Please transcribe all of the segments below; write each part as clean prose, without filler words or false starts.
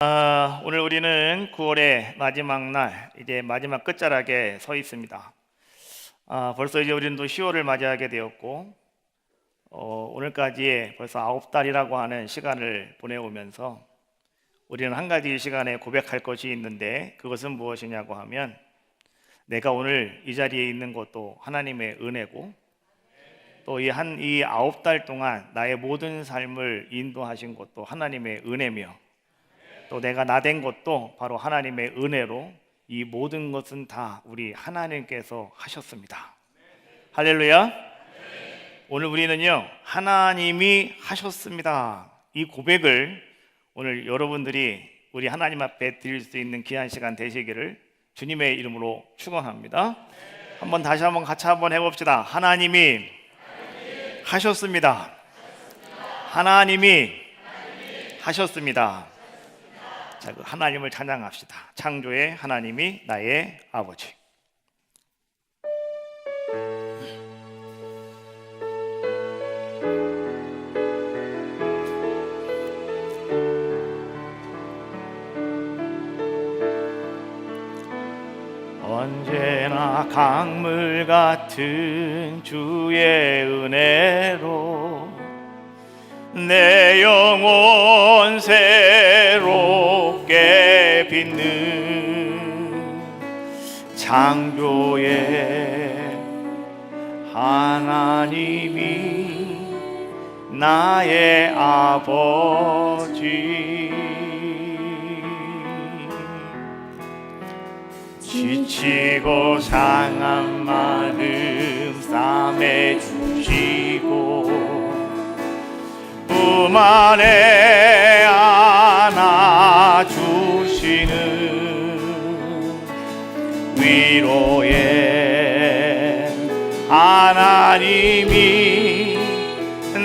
오늘 우리는 9월의 마지막 날, 이제 마지막 끝자락에 서 있습니다. 벌써 이제 우리는 또 10월을 맞이하게 되었고, 오늘까지 벌써 9달이라고 하는 시간을 보내오면서 우리는 한 가지 시간에 고백할 것이 있는데, 그것은 무엇이냐고 하면, 내가 오늘 이 자리에 있는 것도 하나님의 은혜고, 또 이 9달 동안 나의 모든 삶을 인도하신 것도 하나님의 은혜며, 또 내가 나된 것도 바로 하나님의 은혜로, 이 모든 것은 다 우리 하나님께서 하셨습니다. 할렐루야. 오늘 우리는요, 하나님이 하셨습니다, 이 고백을 오늘 여러분들이 우리 하나님 앞에 드릴 수 있는 귀한 시간 되시기를 주님의 이름으로 축원합니다. 다시 한번 같이 해봅시다. 하나님이 하셨습니다. 하나님이 하셨습니다. 자, 그 하나님을 찬양합시다. 창조의 하나님이 나의 아버지. 언제나 강물 같은 주의 은혜로 내 영혼 새롭게 빛는 창조의 하나님이 나의 아버지. 지치고 상한 마음 싸매 주시고 안에 안아주시는 위로의 하나님이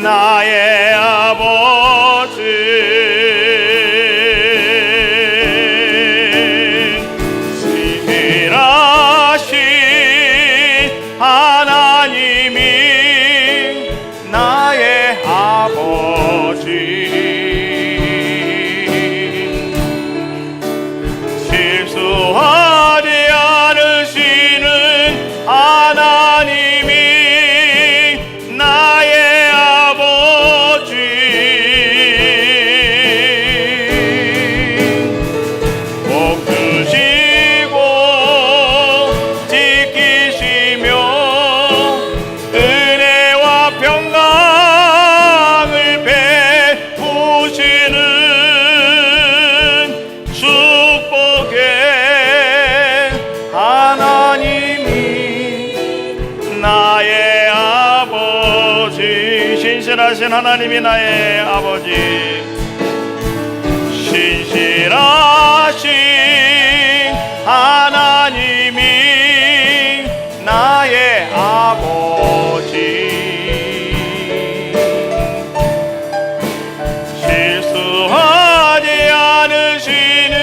나의 아버지. 신실하신 하나님이 나의 아버지. 실수하지 않으시는 하나님이 나의 아버지. 복 주시고 지키시며 은혜와 평강을 베푸시는 축복의 하나님이 나의 아버지. 신실하신 하나님이 나의 아버지. 신실하신 하나님이 나의 아버지. 실수하지 않으시는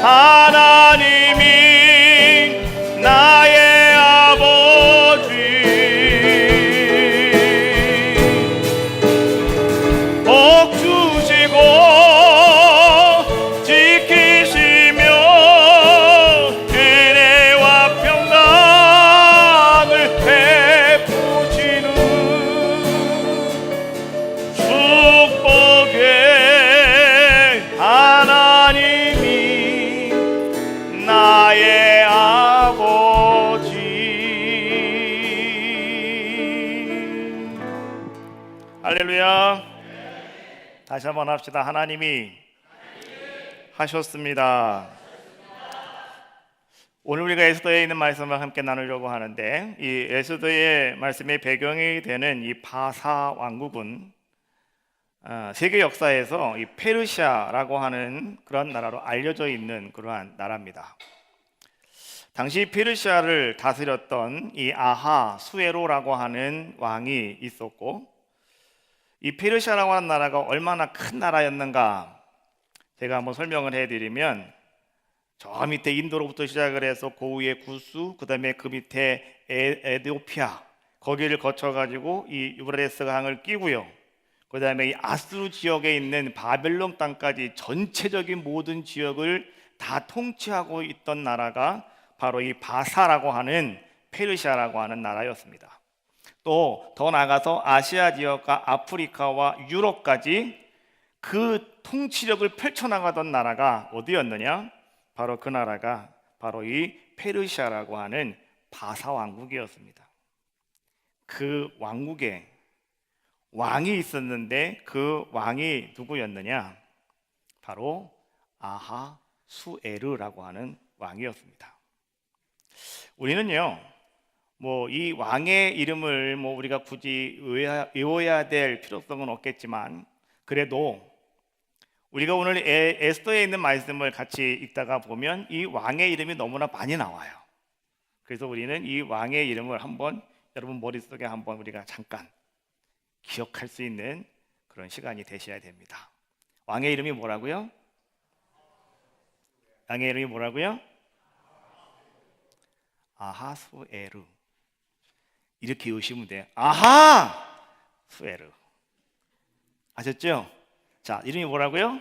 하나님이 나의 아버지. 복 주시고 지키시며 은혜와 평강을 베푸시는 축복의 하나님이 나의 아버지. 할렐루야. 다시 한번 합시다. 하나님이 하셨습니다. 오늘 우리가 에스더에 있는 말씀을 함께 나누려고 하는데, 이 에스더의 말씀의 배경이 되는 이 바사 왕국은 세계 역사에서 이 페르시아라고 하는 그런 나라로 알려져 있는 그러한 나라입니다. 당시 페르시아를 다스렸던 이 아하수에로라고 하는 왕이 있었고, 이 페르시아라고 하는 나라가 얼마나 큰 나라였는가 제가 한번 설명을 해드리면, 저 밑에 인도로부터 시작을 해서 그 위에 구스, 그 다음에 그 밑에 에티오피아, 거기를 거쳐가지고 이 유브라데스 강을 끼고요, 그 다음에 이 아수르 지역에 있는 바벨론 땅까지 전체적인 모든 지역을 다 통치하고 있던 나라가 바로 이 바사라고 하는 페르시아라고 하는 나라였습니다. 또 더 나아가서 아시아 지역과 아프리카와 유럽까지 그 통치력을 펼쳐나가던 나라가 어디였느냐? 바로 그 나라가 바로 이 페르시아라고 하는 바사 왕국이었습니다. 그 왕국에 왕이 있었는데 그 왕이 누구였느냐? 바로 아하수에르라고 하는 왕이었습니다. 우리는요, 뭐 이 왕의 이름을 뭐 우리가 굳이 외워야 될 필요성은 없겠지만, 그래도 우리가 오늘 에스더에 있는 말씀을 같이 읽다가 보면 이 왕의 이름이 너무나 많이 나와요. 그래서 우리는 이 왕의 이름을 한번 여러분 머릿속에 한번 우리가 잠깐 기억할 수 있는 그런 시간이 되셔야 됩니다. 왕의 이름이 뭐라고요? 왕의 이름이 뭐라고요? 아하수에르. 이렇게 외우시면 돼요. 아하수에르. 아셨죠? 자, 이름이 뭐라고요?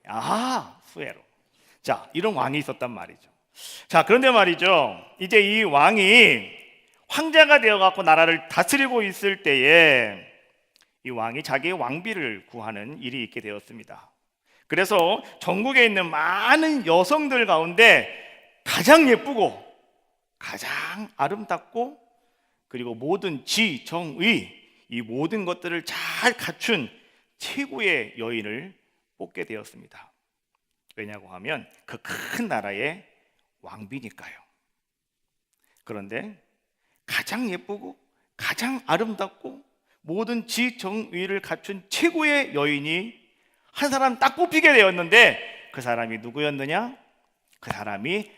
아하수에르. 자, 이런 왕이 있었단 말이죠. 자, 그런데 말이죠, 이제 이 왕이 황제가 되어갖고 나라를 다스리고 있을 때에 이 왕이 자기의 왕비를 구하는 일이 있게 되었습니다. 그래서 전국에 있는 많은 여성들 가운데 가장 예쁘고 가장 아름답고 그리고 모든 지, 정의 이 모든 것들을 잘 갖춘 최고의 여인을 뽑게 되었습니다. 왜냐고 하면 그 큰 나라의 왕비니까요. 그런데 가장 예쁘고 가장 아름답고 모든 지, 정의를 갖춘 최고의 여인이 한 사람 딱 뽑히게 되었는데 그 사람이 누구였느냐? 그 사람이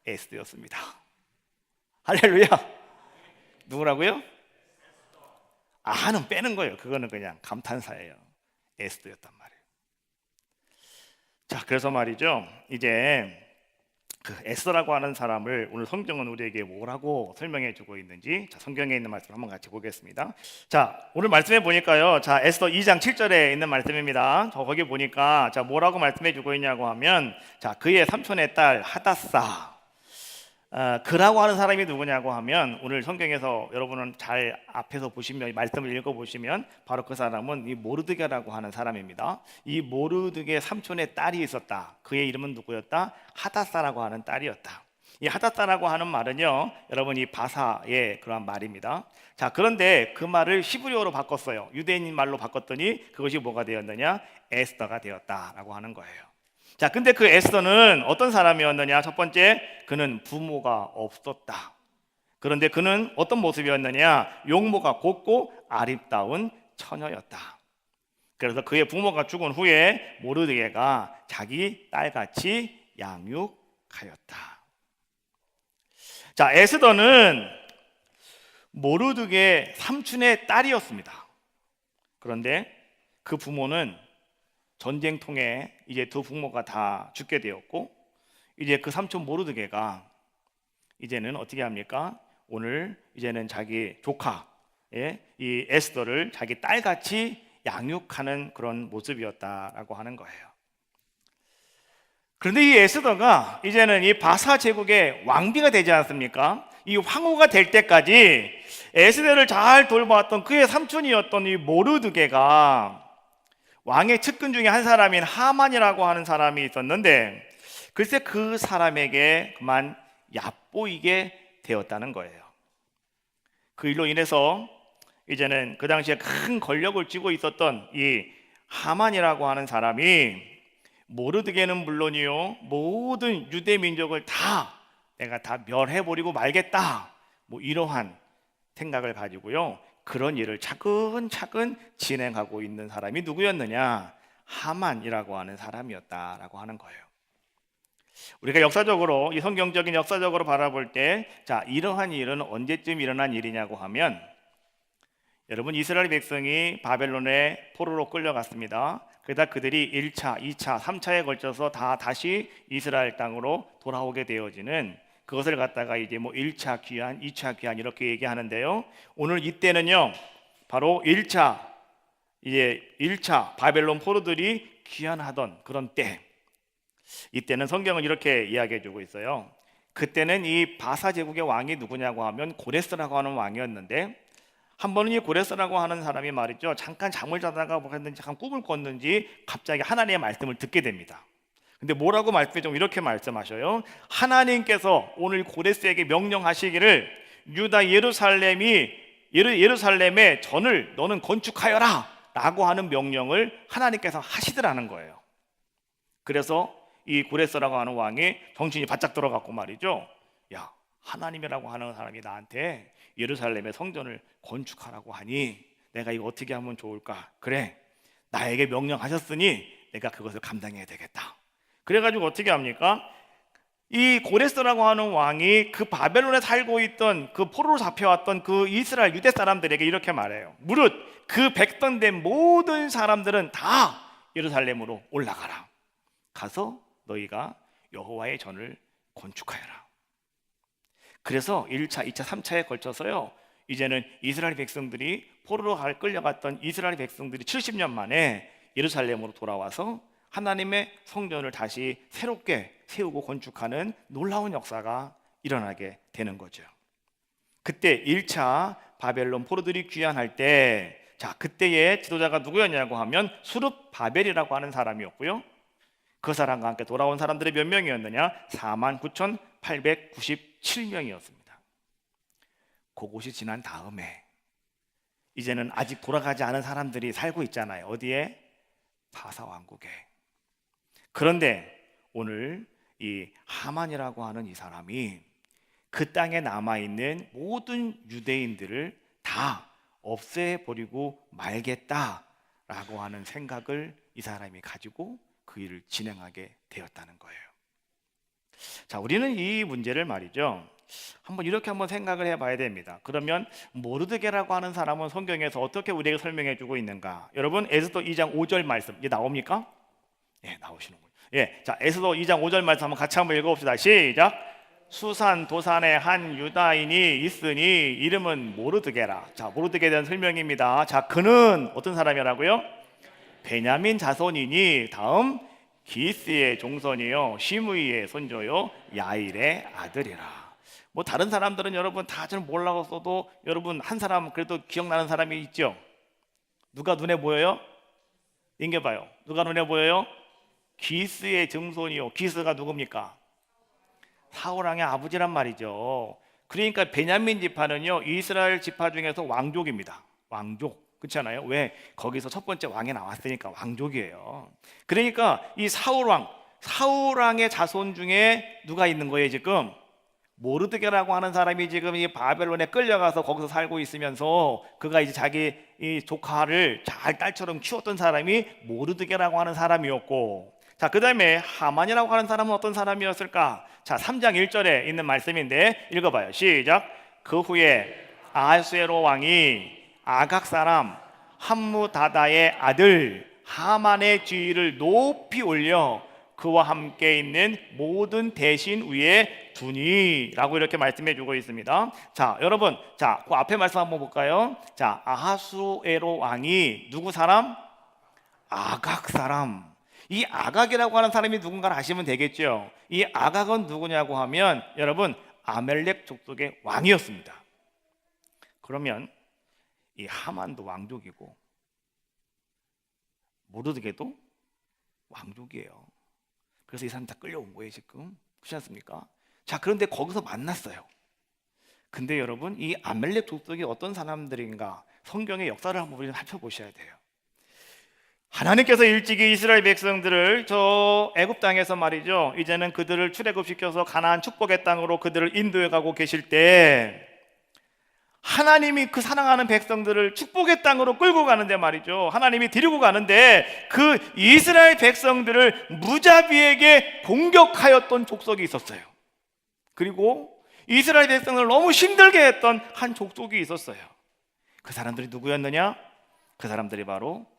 에스더였습니다. 할렐루야. 누구라고요? 아하는 빼는 거예요. 그거는 그냥 감탄사예요. 에스더였단 말이에요. 자, 그래서 말이죠, 이제 그 에스더라고 하는 사람을 오늘 성경은 우리에게 뭐라고 설명해 주고 있는지, 자, 성경에 있는 말씀 한번 같이 보겠습니다. 자, 오늘 말씀해 보니까요, 자, 에스더 2장 7절에 있는 말씀입니다. 저 거기 보니까 자, 뭐라고 말씀해 주고 있냐고 하면, 자, 그의 삼촌의 딸 하다사, 그라고 하는 사람이 누구냐고 하면, 오늘 성경에서 여러분은 잘 앞에서 보시면 말씀을 읽어보시면 바로 그 사람은 이 모르드게라고 하는 사람입니다. 이 모르드게 삼촌의 딸이 있었다. 그의 이름은 누구였다? 하다사라고 하는 딸이었다. 이 하다사라고 하는 말은요, 여러분 이 바사의 그런 말입니다. 자, 그런데 그 말을 히브리어로 바꿨어요. 유대인 말로 바꿨더니 그것이 뭐가 되었느냐? 에스더가 되었다라고 하는 거예요. 자, 근데 그 에스더는 어떤 사람이었느냐? 첫 번째, 그는 부모가 없었다. 그런데 그는 어떤 모습이었느냐? 용모가 곱고 아름다운 처녀였다. 그래서 그의 부모가 죽은 후에 모르드게가 자기 딸같이 양육하였다. 자, 에스더는 모르드게 삼촌의 딸이었습니다. 그런데 그 부모는 전쟁통에 이제 두 부모가 다 죽게 되었고, 이제 그 삼촌 모르드게가 이제는 어떻게 합니까? 오늘 이제는 자기 조카, 이 에스더를 자기 딸같이 양육하는 그런 모습이었다라고 하는 거예요. 그런데 이 에스더가 이제는 이 바사 제국의 왕비가 되지 않습니까? 이 황후가 될 때까지 에스더를 잘 돌봐왔던 그의 삼촌이었던 이 모르드게가 왕의 측근 중에 한 사람인 하만이라고 하는 사람이 있었는데, 글쎄 그 사람에게 그만 얕보이게 되었다는 거예요. 그 일로 인해서 이제는 그 당시에 큰 권력을 쥐고 있었던 이 하만이라고 하는 사람이 모르드게는 물론이요, 모든 유대 민족을 다 내가 다 멸해버리고 말겠다, 뭐 이러한 생각을 가지고요, 그런 일을 차근차근 진행하고 있는 사람이 누구였느냐? 하만이라고 하는 사람이었다라고 하는 거예요. 우리가 역사적으로, 이 성경적인 역사적으로 바라볼 때, 자, 이러한 일은 언제쯤 일어난 일이냐고 하면, 여러분 이스라엘 백성이 바벨론에 포로로 끌려갔습니다. 그러다 그들이 1차, 2차, 3차에 걸쳐서 다 다시 이스라엘 땅으로 돌아오게 되어지는 그것을 갖다가 이제 뭐 1차 귀환, 2차 귀환 이렇게 얘기하는데요. 오늘 이때는요, 바로 1차 바벨론 포로들이 귀환하던 그런 때, 이때는 성경은 이렇게 이야기해 주고 있어요. 그때는 이 바사 제국의 왕이 누구냐고 하면 고레스라고 하는 왕이었는데, 한 번은 이 고레스라고 하는 사람이 말이죠, 잠깐 잠을 자다가 뭐 했는지 잠깐 꿈을 꿨는지 갑자기 하나님의 말씀을 듣게 됩니다. 근데 뭐라고 말씀해 좀 이렇게 말씀하셔요. 하나님께서 오늘 고레스에게 명령하시기를 유다 예루살렘의 전을 너는 건축하여라 라고 하는 명령을 하나님께서 하시더라는 거예요. 그래서 이 고레스라고 하는 왕이 정신이 바짝 들어갔고 말이죠, 야, 하나님이라고 하는 사람이 나한테 예루살렘의 성전을 건축하라고 하니 내가 이거 어떻게 하면 좋을까? 그래, 나에게 명령하셨으니 내가 그것을 감당해야 되겠다. 그래가지고 어떻게 합니까? 이 고레스라고 하는 왕이 그 바벨론에 살고 있던 그 포로로 잡혀왔던 그 이스라엘 유대 사람들에게 이렇게 말해요. 무릇 그 백성된 모든 사람들은 다 예루살렘으로 올라가라. 가서 너희가 여호와의 전을 건축하여라. 그래서 1차, 2차, 3차에 걸쳐서요, 이제는 이스라엘 백성들이 포로로 끌려갔던 이스라엘 백성들이 70년 만에 예루살렘으로 돌아와서 하나님의 성전을 다시 새롭게 세우고 건축하는 놀라운 역사가 일어나게 되는 거죠. 그때 1차 바벨론 포로들이 귀환할 때, 자, 그때의 지도자가 누구였냐고 하면 수룹바벨이라고 하는 사람이었고요. 그 사람과 함께 돌아온 사람들이 몇 명이었느냐? 49,897명이었습니다. 그곳이 지난 다음에 이제는 아직 돌아가지 않은 사람들이 살고 있잖아요. 어디에? 바사 왕국에. 그런데 오늘 이 하만이라고 하는 이 사람이 그 땅에 남아있는 모든 유대인들을 다 없애버리고 말겠다라고 하는 생각을 이 사람이 가지고 그 일을 진행하게 되었다는 거예요. 자, 우리는 이 문제를 말이죠, 이렇게 한번 생각을 해봐야 됩니다. 그러면 모르드게라고 하는 사람은 성경에서 어떻게 우리에게 설명해 주고 있는가? 여러분, 에스더 2장 5절 말씀 이게 나옵니까? 예, 나오시는군요. 예, 자, 에스더 2장 5절 말씀 한번 같이 한번 읽어봅시다. 시작. 수산 도산에 한 유다인이 있으니 이름은 모르드게라. 자, 모르드게에 대한 설명입니다. 자, 그는 어떤 사람이라고요? 베냐민 자손이니 다음 기스의 종손이요 시므이의 손조요 야일의 아들이라. 뭐 다른 사람들은 여러분 다 잘 몰라서도 여러분 한 사람 그래도 기억나는 사람이 있죠. 누가 눈에 보여요? 인겨봐요. 누가 눈에 보여요? 기스의 증손이요. 기스가 누굽니까? 사울왕의 아버지란 말이죠. 그러니까 베냐민 지파는요 이스라엘 지파 중에서 왕족입니다. 왕족. 그렇지 않아요? 왜? 거기서 첫 번째 왕이 나왔으니까 왕족이에요. 그러니까 이 사울왕의 자손 중에 누가 있는 거예요 지금? 모르드게라고 하는 사람이 지금 이 바벨론에 끌려가서 거기서 살고 있으면서 그가 이제 자기 이 조카를 잘 딸처럼 키웠던 사람이 모르드게라고 하는 사람이었고, 자, 그 다음에 하만이라고 하는 사람은 어떤 사람이었을까? 자, 3장 1절에 있는 말씀인데 읽어봐요. 시작. 그 후에 아하수에로 왕이 아각 사람 함무다다의 아들 하만의 지위를 높이 올려 그와 함께 있는 모든 대신 위에 두니 라고 이렇게 말씀해 주고 있습니다. 자, 여러분, 자, 그 앞에 말씀 한번 볼까요? 자, 아하수에로 왕이 누구 사람? 아각 사람. 이 아각이라고 하는 사람이 누군가를 아시면 되겠죠. 이 아각은 누구냐고 하면 여러분 아멜렉 족속의 왕이었습니다. 그러면 이 하만도 왕족이고 모르드게도 왕족이에요. 그래서 이 사람 다 끌려온 거예요 지금. 그렇지 않습니까? 자, 그런데 거기서 만났어요. 근데 여러분 이 아멜렉 족속이 어떤 사람들인가 성경의 역사를 한번 우리는 살펴보셔야 돼요. 하나님께서 일찍이 이스라엘 백성들을 저 애굽 땅에서 말이죠 이제는 그들을 출애굽시켜서 가나안 축복의 땅으로 그들을 인도해 가고 계실 때 하나님이 그 사랑하는 백성들을 축복의 땅으로 끌고 가는데 말이죠 하나님이 데리고 가는데 그 이스라엘 백성들을 무자비에게 공격하였던 족속이 있었어요. 그리고 이스라엘 백성을 너무 힘들게 했던 한 족속이 있었어요. 그 사람들이 누구였느냐? 그 사람들이 바로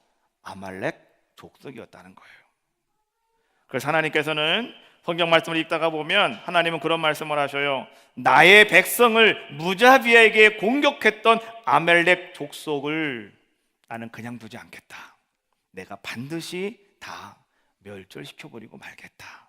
아말렉 족속이었다는 거예요. 그래서 하나님께서는 성경 말씀을 읽다가 보면 하나님은 그런 말씀을 하셔요. 나의 백성을 무자비에게 공격했던 아멜렉 족속을 나는 그냥 두지 않겠다. 내가 반드시 다 멸절시켜버리고 말겠다.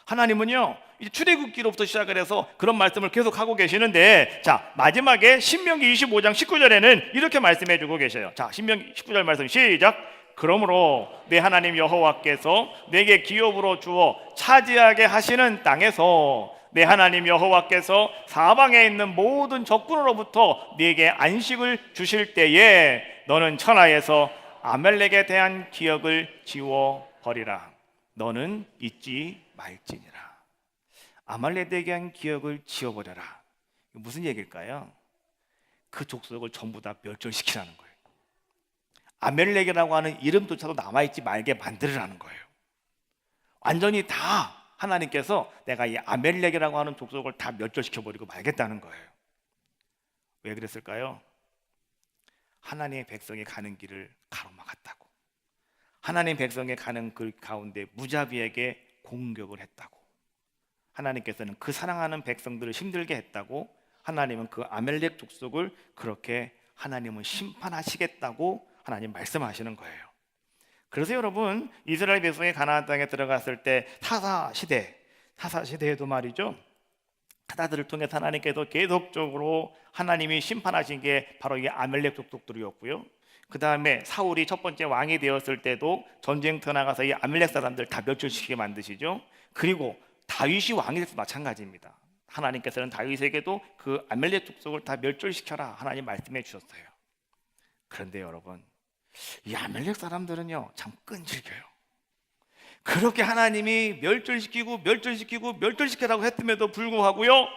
하나님은요, 이제 출애굽기로부터 시작을 해서 그런 말씀을 계속 하고 계시는데, 자, 마지막에 신명기 25장 19절에는 이렇게 말씀해 주고 계셔요. 자, 신명기 19절 말씀 시작. 그러므로 내 하나님 여호와께서 내게 기업으로 주어 차지하게 하시는 땅에서 내 하나님 여호와께서 사방에 있는 모든 적군으로부터 네게 안식을 주실 때에 너는 천하에서 아멜렉에 대한 기억을 지워 버리라. 너는 잊지 말지니라. 아말렉에 대한 기억을 지워버려라. 무슨 얘기일까요? 그 족속을 전부 다 멸절시키라는 거예요. 아멜렉이라고 하는 이름조차도 남아있지 말게 만들으라는 거예요. 완전히 다 하나님께서 내가 이 아멜렉이라고 하는 족속을 다 멸절시켜버리고 말겠다는 거예요. 왜 그랬을까요? 하나님의 백성이 가는 길을 가로막았다고. 하나님 백성이 가는 그 가운데 무자비에게 공격을 했다고. 하나님께서는 그 사랑하는 백성들을 힘들게 했다고. 하나님은 그 아멜렉 족속을 그렇게 하나님은 심판하시겠다고 하나님 말씀하시는 거예요. 그래서 여러분, 이스라엘 백성이 가나안 땅에 들어갔을 때 타사 시대에도 말이죠, 타다들을 통해서 하나님께서 계속적으로 하나님이 심판하신 게 바로 이 아멜렉 족속들이었고요. 그 다음에 사울이 첫 번째 왕이 되었을 때도 전쟁터 나가서 이 아멜렉 사람들 다 멸절시키게 만드시죠. 그리고 다윗이 왕이 돼서 마찬가지입니다. 하나님께서는 다윗에게도 그 아멜렉 족속을 다 멸절시켜라 하나님 말씀해 주셨어요. 그런데 여러분, 이 아멜렉 사람들은요 참 끈질겨요. 그렇게 하나님이 멸절시키라고 했음에도 불구하고요,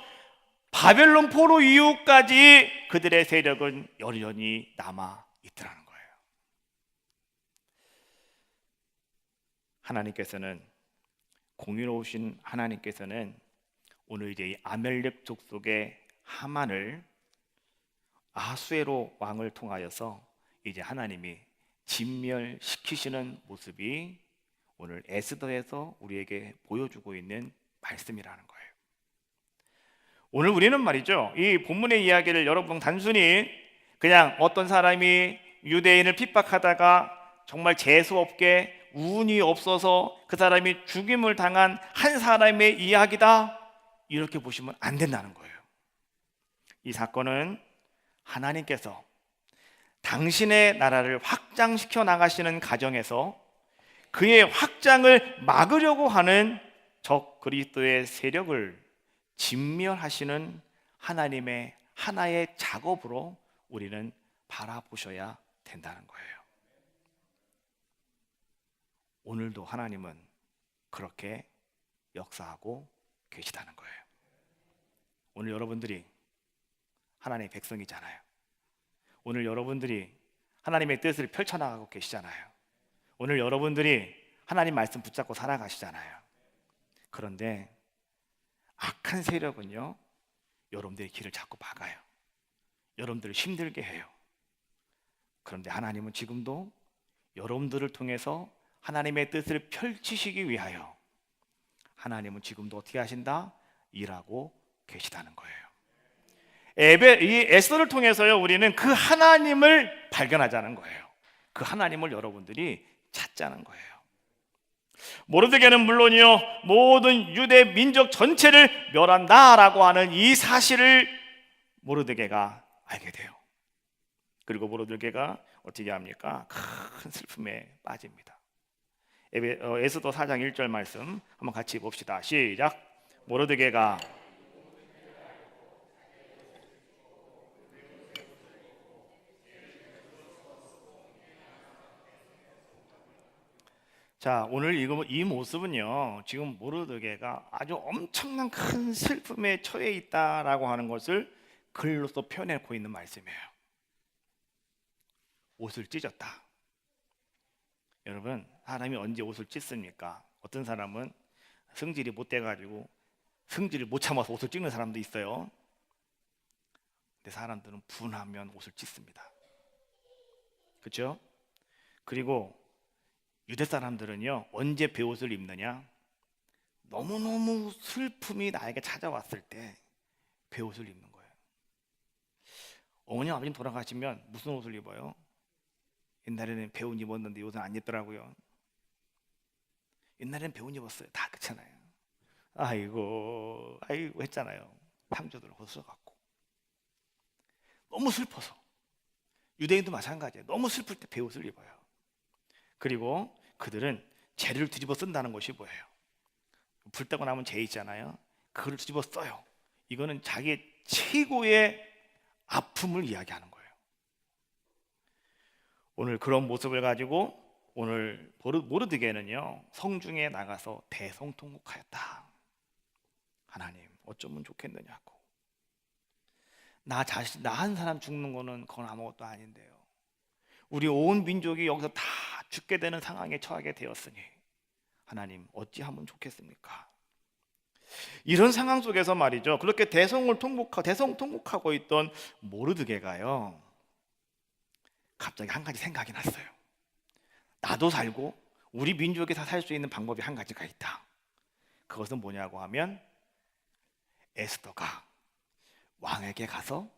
바벨론 포로 이후까지 그들의 세력은 여전히 남아 있더라는 거예요. 하나님께서는, 공의로우신 하나님께서는 오늘 이제 이 아멜렉 족속의 하만을 아수에로 왕을 통하여서 이제 하나님이 진멸시키시는 모습이 오늘 에스더에서 우리에게 보여주고 있는 말씀이라는 거예요. 오늘 우리는 말이죠, 이 본문의 이야기를 여러분 단순히 그냥 어떤 사람이 유대인을 핍박하다가 정말 재수 없게 운이 없어서 그 사람이 죽임을 당한 한 사람의 이야기다 이렇게 보시면 안 된다는 거예요. 이 사건은 하나님께서 당신의 나라를 확장시켜 나가시는 과정에서 그의 확장을 막으려고 하는 적 그리스도의 세력을 진멸하시는 하나님의 하나의 작업으로 우리는 바라보셔야 된다는 거예요. 오늘도 하나님은 그렇게 역사하고 계시다는 거예요. 오늘 여러분들이 하나님의 백성이잖아요. 오늘 여러분들이 하나님의 뜻을 펼쳐나가고 계시잖아요. 오늘 여러분들이 하나님 말씀 붙잡고 살아가시잖아요. 그런데 악한 세력은요, 여러분들의 길을 자꾸 막아요. 여러분들을 힘들게 해요. 그런데 하나님은 지금도 여러분들을 통해서 하나님의 뜻을 펼치시기 위하여 하나님은 지금도 어떻게 하신다? 일하고 계시다는 거예요. 이 에스더를 통해서요, 우리는 그 하나님을 발견하자는 거예요. 그 하나님을 여러분들이 찾자는 거예요. 모르드게는 물론이요, 모든 유대 민족 전체를 멸한다라고 하는 이 사실을 모르드게가 알게 돼요. 그리고 모르드게가 어떻게 합니까? 큰 슬픔에 빠집니다. 에스더 4장 1절 말씀 한번 같이 봅시다. 시작. 모르드게가 자, 오늘 이 모습은요, 지금 모르드게가 아주 엄청난 큰 슬픔에 처해 있다라고 하는 것을 글로써 표현하고 있는 말씀이에요. 옷을 찢었다. 여러분, 사람이 언제 옷을 찢습니까? 어떤 사람은 성질이 못 돼가지고 성질을 못 참아서 옷을 찢는 사람도 있어요. 근데 사람들은 분하면 옷을 찢습니다. 그렇죠? 그리고 유대 사람들은요, 언제 베옷을 입느냐? 너무너무 슬픔이 나에게 찾아왔을 때 배옷을 입는 거예요. 어머니 아버님 돌아가시면 무슨 옷을 입어요? 옛날에는 배옷 입었는데 요새 안 입더라고요. 옛날에는 배옷 입었어요. 다 그렇잖아요. 아이고 아이고 했잖아요. 상조들 벗어갖고 너무 슬퍼서. 유대인도 마찬가지예요. 너무 슬플 때 배옷을 입어요. 그리고 그들은 재를 뒤집어 쓴다는 것이 뭐예요? 불 떼고 남은 재 있잖아요. 그걸 뒤집어 써요. 이거는 자기의 최고의 아픔을 이야기하는 거예요. 오늘 그런 모습을 가지고 오늘 모르드게는요 성중에 나가서 대성통곡하였다. 하나님 어쩌면 좋겠느냐고. 나 한 사람 죽는 거는 그건 아무것도 아닌데요. 우리 온 민족이 여기서 다 죽게 되는 상황에 처하게 되었으니 하나님 어찌하면 좋겠습니까? 이런 상황 속에서 말이죠. 그렇게 대성 통곡하고 있던 모르드게가요. 갑자기 한 가지 생각이 났어요. 나도 살고 우리 민족이 다 살 수 있는 방법이 한 가지가 있다. 그것은 뭐냐고 하면 에스더가 왕에게 가서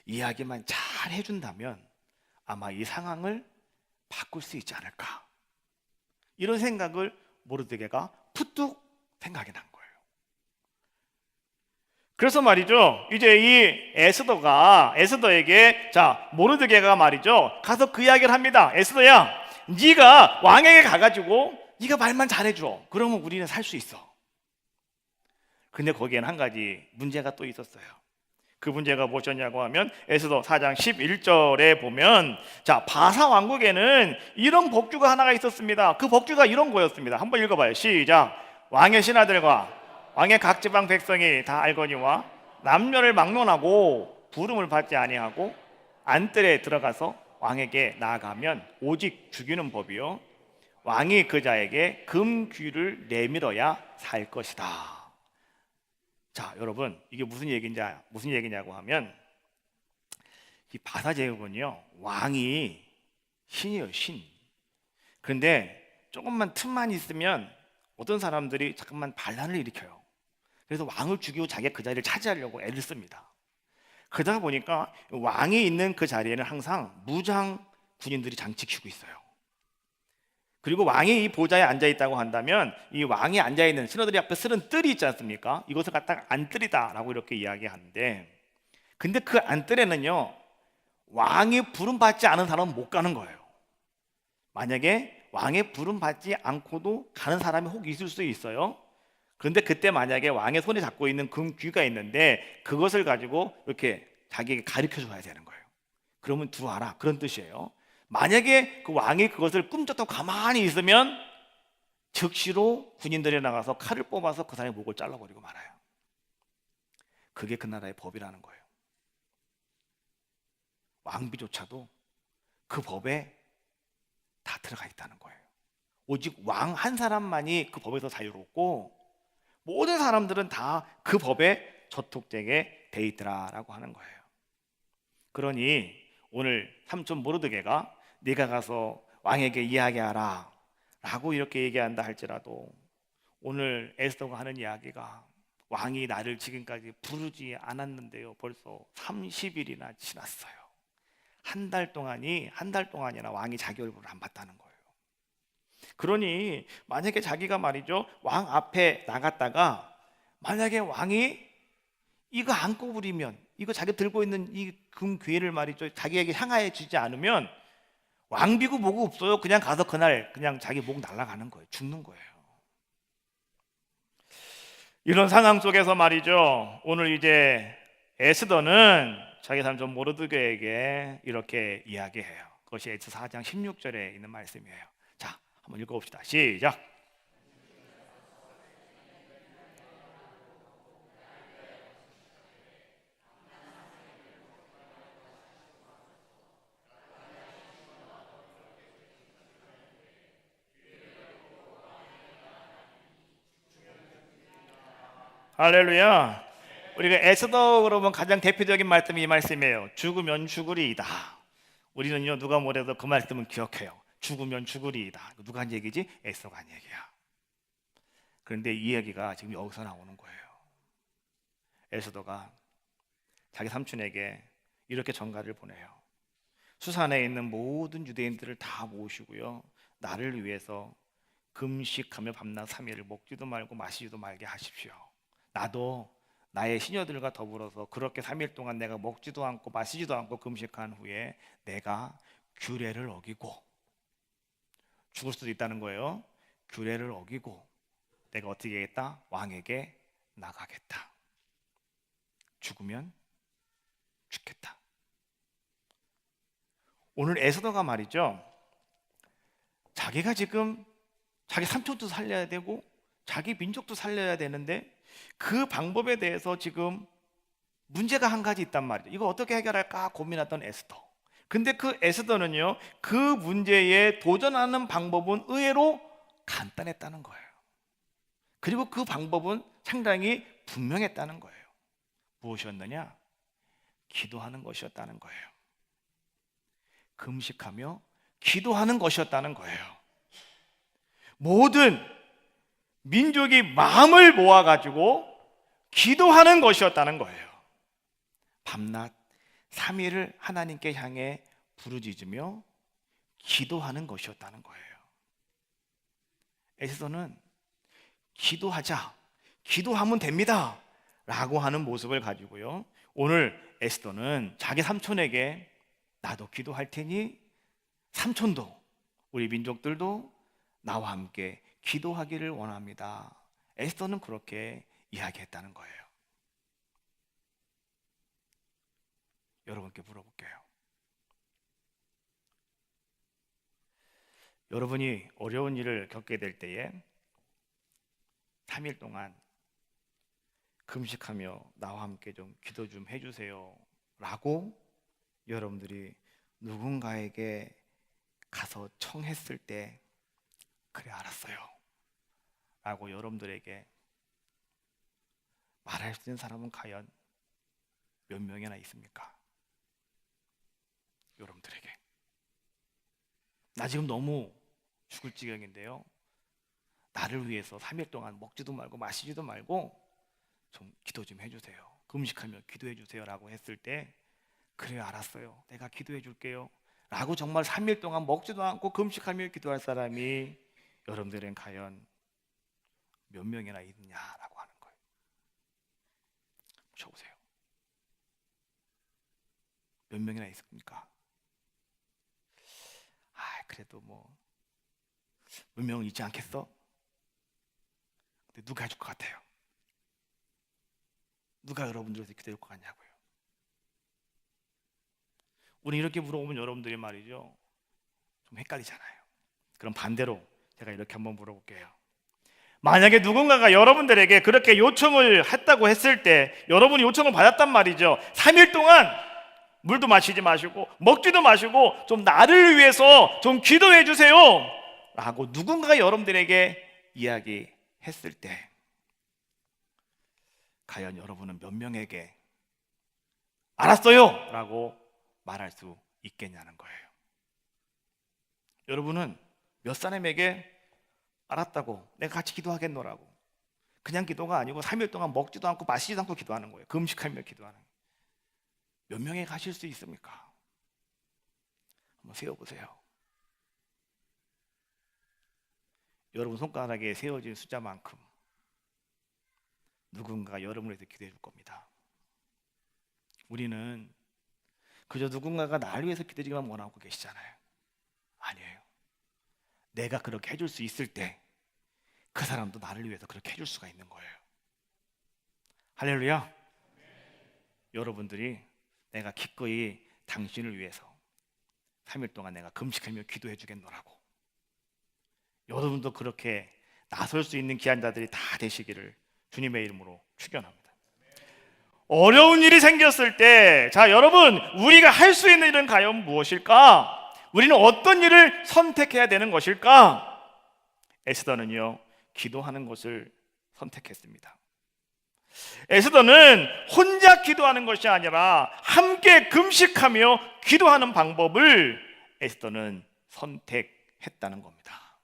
이야기만 잘 해준다면 아마 이 상황을 바꿀 수 있지 않을까. 이런 생각을 모르드게가 푸뚝 생각이 난 거예요. 그래서 말이죠. 이제 이 에스더에게 자 모르드게가 말이죠. 가서 그 이야기를 합니다. 에스더야, 네가 왕에게 가가지고 네가 말만 잘해줘. 그러면 우리는 살 수 있어. 근데 거기에는 한 가지 문제가 또 있었어요. 그 문제가 무엇이었냐고 하면 에스더 4장 11절에 보면 자 바사 왕국에는 이런 법규가 하나가 있었습니다. 그 법규가 이런 거였습니다. 한번 읽어봐요. 시작. 왕의 신하들과 왕의 각 지방 백성이 다 알거니와 남녀를 막론하고 부름을 받지 아니하고 안뜰에 들어가서 왕에게 나아가면 오직 죽이는 법이요 왕이 그 자에게 금귀를 내밀어야 살 것이다. 자, 여러분 이게 무슨 얘기냐고 하면 이 바사 제국은요 왕이 신이에요, 신. 그런데 조금만 틈만 있으면 어떤 사람들이 잠깐만 반란을 일으켜요. 그래서 왕을 죽이고 자기가 그 자리를 차지하려고 애를 씁니다. 그러다 보니까 왕이 있는 그 자리에는 항상 무장 군인들이 장치키고 있어요. 그리고 왕이 이 보좌에 앉아 있다고 한다면 이 왕이 앉아 있는 신하들이 앞에 쓰는 뜰이 있지 않습니까? 이것을 갖다가 안뜰이다라고 이렇게 이야기하는데, 근데 그 안뜰에는요 왕이 부름 받지 않은 사람은 못 가는 거예요. 만약에 왕의 부름 받지 않고도 가는 사람이 혹 있을 수 있어요. 그런데 그때 만약에 왕의 손에 잡고 있는 금귀가 있는데 그것을 가지고 이렇게 자기에게 가르쳐 줘야 되는 거예요. 그러면 들어와라, 그런 뜻이에요. 만약에 그 왕이 그것을 꿈쩍도 가만히 있으면 즉시로 군인들이 나가서 칼을 뽑아서 그 사람의 목을 잘라버리고 말아요. 그게 그 나라의 법이라는 거예요. 왕비조차도 그 법에 다 들어가 있다는 거예요. 오직 왕 한 사람만이 그 법에서 자유롭고 모든 사람들은 다 그 법에 저촉되게 돼 있더라라고 하는 거예요. 그러니 오늘 삼촌 모르드게가 네가 가서 왕에게 이야기하라 라고 이렇게 얘기한다 할지라도 오늘 에스더가 하는 이야기가 왕이 나를 지금까지 부르지 않았는데요 벌써 30일이나 지났어요. 한 달 동안이나 왕이 자기 얼굴을 안 봤다는 거예요. 그러니 만약에 자기가 말이죠 왕 앞에 나갔다가 만약에 왕이 이거 안 꼬부리면, 이거 자기 들고 있는 이 금괴를 말이죠 자기에게 향하여 주지 않으면 왕비고 뭐고 없어요. 그냥 가서 그날 그냥 자기 목 날아가는 거예요. 죽는 거예요. 이런 상황 속에서 말이죠 오늘 이제 에스더는 자기 삼촌 모르드게에게 이렇게 이야기해요. 그것이 에스더 4장 16절에 있는 말씀이에요. 자, 한번 읽어봅시다. 시작. 할렐루야. 우리가 에스더 그러면 가장 대표적인 말씀이 이 말씀이에요. 죽으면 죽으리이다. 우리는요 누가 뭐래도 그 말씀은 기억해요. 죽으면 죽으리이다. 누가 한 얘기지? 에스더가 한 얘기야. 그런데 이 이야기가 지금 여기서 나오는 거예요. 에스더가 자기 삼촌에게 이렇게 전가를 보내요. 수산에 있는 모든 유대인들을 다 모으시고요, 나를 위해서 금식하며 밤낮 3일을 먹지도 말고 마시지도 말게 하십시오. 나도 나의 시녀들과 더불어서 그렇게 3일 동안 내가 먹지도 않고 마시지도 않고 금식한 후에 내가 규례를 어기고, 죽을 수도 있다는 거예요. 규례를 어기고 내가 어떻게 하겠다? 왕에게 나가겠다. 죽으면 죽겠다. 오늘 에스더가 말이죠, 자기가 지금 자기 삼촌도 살려야 되고 자기 민족도 살려야 되는데 그 방법에 대해서 지금 문제가 한 가지 있단 말이죠. 이거 어떻게 해결할까 고민하던 에스더. 근데 그 에스더는요, 그 문제에 도전하는 방법은 의외로 간단했다는 거예요. 그리고 그 방법은 상당히 분명했다는 거예요. 무엇이었느냐? 기도하는 것이었다는 거예요. 금식하며 기도하는 것이었다는 거예요. 모든 민족이 마음을 모아가지고 기도하는 것이었다는 거예요. 밤낮 3일을 하나님께 향해 부르짖으며 기도하는 것이었다는 거예요. 에스더는 기도하자, 기도하면 됩니다 라고 하는 모습을 가지고요, 오늘 에스더는 자기 삼촌에게 나도 기도할 테니 삼촌도 우리 민족들도 나와 함께 기도하기를 원합니다. 에스더는 그렇게 이야기했다는 거예요. 여러분께 물어볼게요. 여러분이 어려운 일을 겪게 될 때에 3일 동안 금식하며 나와 함께 좀 기도 좀 해주세요 라고 여러분들이 누군가에게 가서 청했을 때, 그래 알았어요 라고 여러분들에게 말할 수 있는 사람은 과연 몇 명이나 있습니까? 여러분들에게 나 지금 너무 죽을 지경인데요, 나를 위해서 3일 동안 먹지도 말고 마시지도 말고 좀 기도 좀 해주세요, 금식하며 기도해 주세요 라고 했을 때, 그래요 알았어요 내가 기도해 줄게요 라고 정말 3일 동안 먹지도 않고 금식하며 기도할 사람이 여러분들은 과연 몇 명이나 있느냐라고 하는 거예요. 쳐보세요. 몇 명이나 있습니까? 그래도 뭐 몇 명은 있지 않겠어? 근데 누가 해줄 것 같아요? 누가 여러분들에서 기도할 것 같냐고요. 우리 이렇게 물어보면 여러분들이 말이죠, 좀 헷갈리잖아요. 그럼 반대로 제가 이렇게 한번 물어볼게요. 만약에 누군가가 여러분들에게 그렇게 요청을 했다고 했을 때, 여러분이 요청을 받았단 말이죠. 3일 동안 물도 마시지 마시고 먹지도 마시고 좀 나를 위해서 좀 기도해 주세요 라고 누군가가 여러분들에게 이야기했을 때, 과연 여러분은 몇 명에게 알았어요 라고 말할 수 있겠냐는 거예요. 여러분은 몇 사람에게 알았다고 내가 같이 기도하겠노라고, 그냥 기도가 아니고 3일 동안 먹지도 않고 마시지도 않고 기도하는 거예요. 금식하며 기도하는 거예요. 몇 명에 가실 수 있습니까? 한번 세어보세요. 여러분 손가락에 세워진 숫자만큼 누군가 여러분을 위해서 기도해 줄 겁니다. 우리는 그저 누군가가 나를 위해서 기도해 주기만 원하고 계시잖아요. 아니에요. 내가 그렇게 해줄 수 있을 때 그 사람도 나를 위해서 그렇게 해줄 수가 있는 거예요. 할렐루야. 여러분들이 내가 기꺼이 당신을 위해서 3일 동안 내가 금식하며 기도해 주겠노라고, 여러분도 그렇게 나설 수 있는 귀한 자들이 다 되시기를 주님의 이름으로 축원합니다. 어려운 일이 생겼을 때, 자 여러분, 우리가 할 수 있는 일은 과연 무엇일까? 우리는 어떤 일을 선택해야 되는 것일까? 에스더는요, 기도하는 것을 선택했습니다. 에스더는 혼자 기도하는 것이 아니라 함께 금식하며 기도하는 방법을 에스더는 선택했다는 겁니다.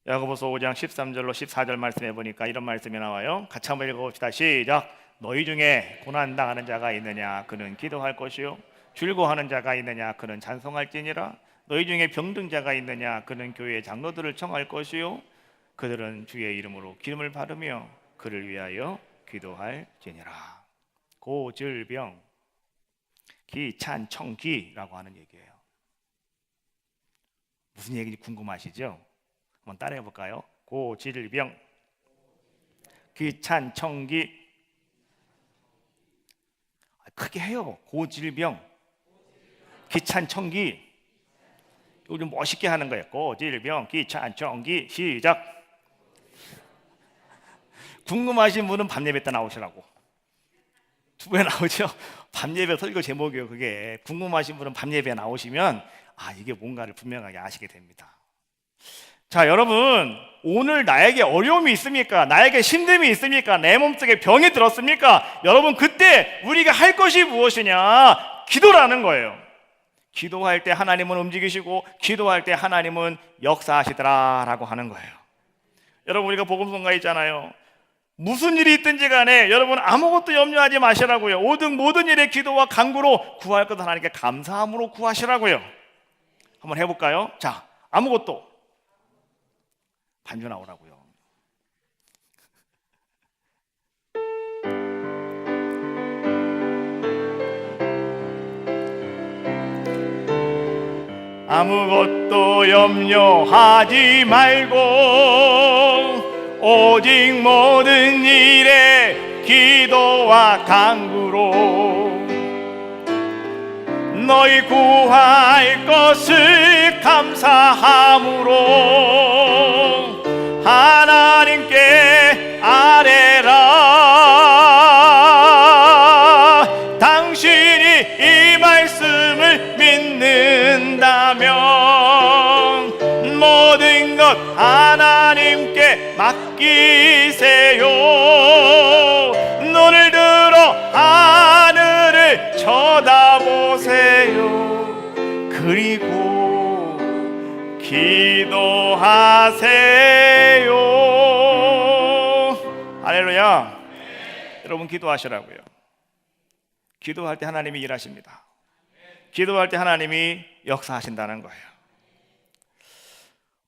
야고보서 5장 13절로 14절 말씀해 보니까 이런 말씀이 나와요. 같이 한번 읽어봅시다. 시작. 너희 중에 고난당하는 자가 있느냐 그는 기도할 것이요 즐거워하는 자가 있느냐 그는 찬송할지니라. 너희 중에 병든 자가 있느냐 그는 교회의 장로들을 청할 것이요 그들은 주의 이름으로 기름을 바르며 그를 위하여 기도할지니라. 고질병, 기찬청기라고 하는 얘기예요. 무슨 얘기인지 궁금하시죠? 한번 따라해 볼까요? 고질병, 기찬청기. 크게 해요. 고질병, 기찬청기. 이거 좀 멋있게 하는 거예요. 고질병, 기찬청기. 시작. 궁금하신 분은 밤예배 때 나오시라고. 두 배 나오죠. 밤예배 설교 제목이에요. 그게 궁금하신 분은 밤예배 나오시면 이게 뭔가를 분명하게 아시게 됩니다. 자, 여러분, 오늘 나에게 어려움이 있습니까? 나에게 힘듦이 있습니까? 내 몸속에 병이 들었습니까? 여러분, 그때 우리가 할 것이 무엇이냐? 기도라는 거예요. 기도할 때 하나님은 움직이시고 기도할 때 하나님은 역사하시더라라고 하는 거예요. 여러분, 우리가 복음성가 있잖아요. 무슨 일이 있든지 간에 여러분 아무것도 염려하지 마시라고요. 모든 일에 기도와 간구로 구할 것 하나님께 감사함으로 구하시라고요. 한번 해볼까요? 자, 아무것도 반주 나오라고요. 아무것도 염려하지 말고 오직 모든 일에 기도와 간구로 너희 구할 것을 감사함으로 하나님께 아뢰라. 당신이 이 말씀을 믿는다면 모든 것 하나님께 맡기세요. 눈을 들어 하늘을 쳐다보세요. 그리고 기도하세요. 할렐루야. 여러분 기도하시라고요. 기도할 때 하나님이 일하십니다. 기도할 때 하나님이 역사하신다는 거예요.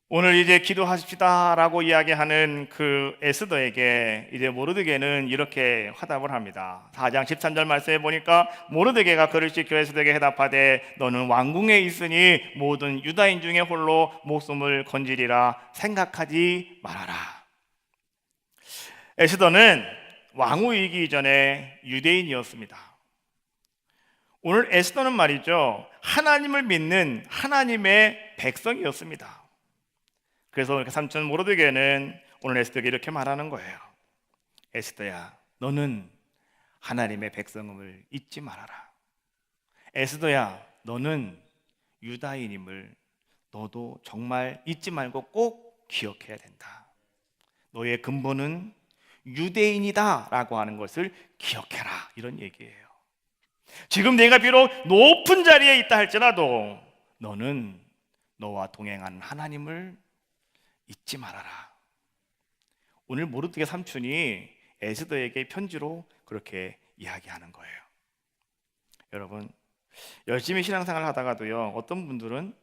오늘 이제 기도하십시다라고 이야기하는 그 에스더에게 이제 모르드게는 이렇게 화답을 합니다. 4장 13절 말씀에 보니까 모르드게가 그를 씻겨 에스더에게 해답하되 너는 왕궁에 있으니 모든 유다인 중에 홀로 목숨을 건지리라 생각하지 말아라. 에스더는 왕후이기 전에 유대인이었습니다. 오늘 에스더는 말이죠, 하나님을 믿는 하나님의 백성이었습니다. 그래서 삼촌 모르드게는 오늘 에스더에게 이렇게 말하는 거예요. 에스더야, 너는 하나님의 백성임을 잊지 말아라. 에스더야, 너는 유다인임을 너도 정말 잊지 말고 꼭 기억해야 된다. 너의 근본은 유대인이다 라고 하는 것을 기억해라, 이런 얘기예요. 지금 내가 비록 높은 자리에 있다 할지라도 너는 너와 동행하는 하나님을 잊지 말아라. 오늘 모르드게 삼촌이 에스더에게 편지로 그렇게 이야기하는 거예요. 여러분, 열심히 신앙생활 하다가도요, 어떤 분들은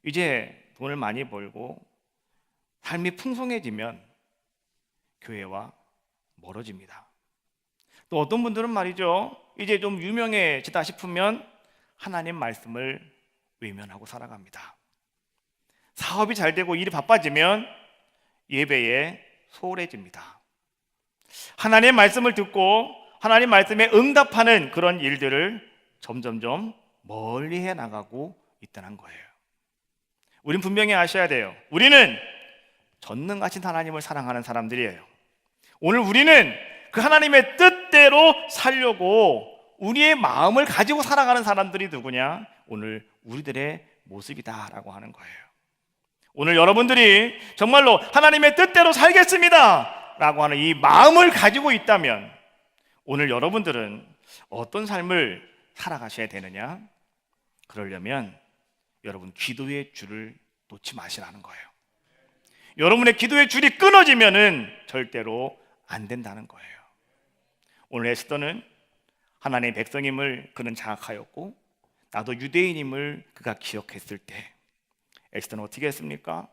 이제 돈을 많이 벌고 삶이 풍성해지면 교회와 멀어집니다. 또 어떤 분들은 말이죠, 이제 좀 유명해지다 싶으면 하나님 말씀을 외면하고 살아갑니다. 사업이 잘 되고 일이 바빠지면 예배에 소홀해집니다. 하나님의 말씀을 듣고 하나님 말씀에 응답하는 그런 일들을 점점점 멀리해 나가고 있다는 거예요. 우린 분명히 아셔야 돼요. 우리는 전능하신 하나님을 사랑하는 사람들이에요. 오늘 우리는 그 하나님의 뜻대로 살려고 우리의 마음을 가지고 살아가는 사람들이 누구냐? 오늘 우리들의 모습이다라고 하는 거예요. 오늘 여러분들이 정말로 하나님의 뜻대로 살겠습니다 라고 하는 이 마음을 가지고 있다면 오늘 여러분들은 어떤 삶을 살아가셔야 되느냐? 그러려면 여러분 기도의 줄을 놓지 마시라는 거예요. 여러분의 기도의 줄이 끊어지면은 절대로 안 된다는 거예요. 오늘 에스더는 하나님의 백성임을 그는 자각하였고 나도 유대인임을 그가 기억했을 때 에스더는 어떻게 했습니까?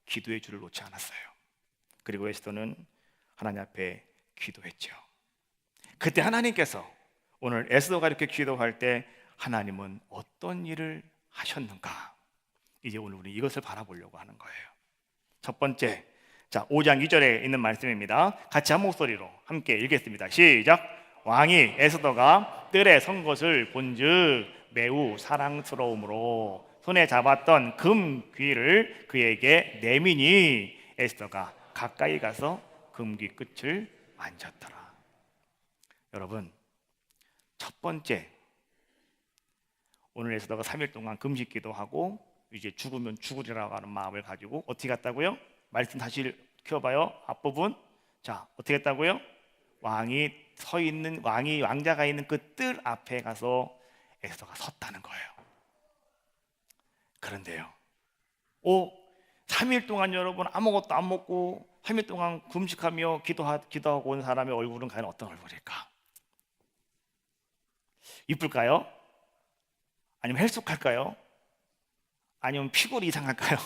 기도의 줄을 놓지 않았어요. 그리고 에스더는 하나님 앞에 기도했죠. 그때 하나님께서 오늘 에스더가 이렇게 기도할 때 하나님은 어떤 일을 하셨는가? 이제 오늘 우리 이것을 바라보려고 하는 거예요. 첫 번째, 자 5장 2절에 있는 말씀입니다. 같이 한 목소리로 함께 읽겠습니다. 시작. 왕이 에스더가 뜰에 선 것을 본즉 매우 사랑스러움으로 손에 잡았던 금 귀를 그에게 내미니 에스더가 가까이 가서 금귀 끝을 만졌더라. 여러분, 첫 번째, 오늘 에스더가 3일 동안 금식기도 하고 이제 죽으면 죽으리라고 하는 마음을 가지고 어떻게 했다고요? 말씀 다시 켜봐요. 앞부분. 자, 어떻게 했다고요? 왕자가 있는 그 뜰 앞에 가서 에스더가 섰다는 거예요. 그런데요, 3일 동안 여러분 아무것도 안 먹고 3일 동안 금식하며 기도하고 온 사람의 얼굴은 과연 어떤 얼굴일까? 이쁠까요? 아니면 헬쑥할까요? 아니면 피골이 이상할까요?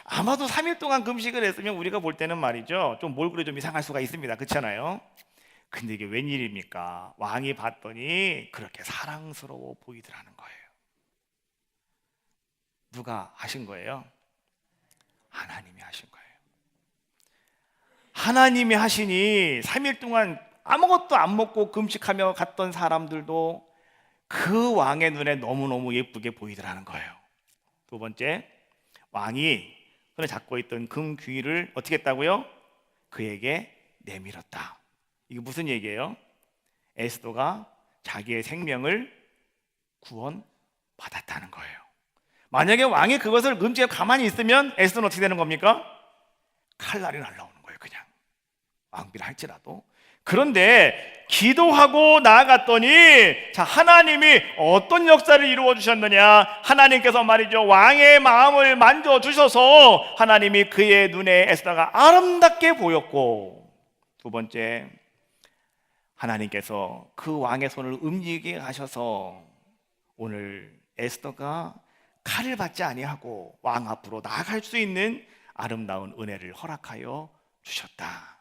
아마도 3일 동안 금식을 했으면 우리가 볼 때는 말이죠, 좀 몰골이 좀 이상할 수가 있습니다. 그렇잖아요? 근데 이게 웬일입니까? 왕이 봤더니 그렇게 사랑스러워 보이더라는 거예요. 누가 하신 거예요? 하나님이 하신 거예요. 하나님이 하시니 3일 동안 아무것도 안 먹고 금식하며 갔던 사람들도 그 왕의 눈에 너무너무 예쁘게 보이더라는 거예요. 두 번째, 왕이 손에 잡고 있던 금 귀를 어떻게 했다고요? 그에게 내밀었다. 이게 무슨 얘기예요? 에스더가 자기의 생명을 구원받았다는 거예요. 만약에 왕이 그것을 금지하고 가만히 있으면 에스더는 어떻게 되는 겁니까? 칼날이 날라오는 거예요. 그냥 왕비를 할지라도. 그런데 기도하고 나아갔더니 자, 하나님이 어떤 역사를 이루어 주셨느냐? 하나님께서 말이죠, 왕의 마음을 만져주셔서 하나님이 그의 눈에 에스더가 아름답게 보였고, 두 번째, 하나님께서 그 왕의 손을 움직이게 하셔서 오늘 에스더가 칼을 받지 아니하고 왕 앞으로 나아갈 수 있는 아름다운 은혜를 허락하여 주셨다.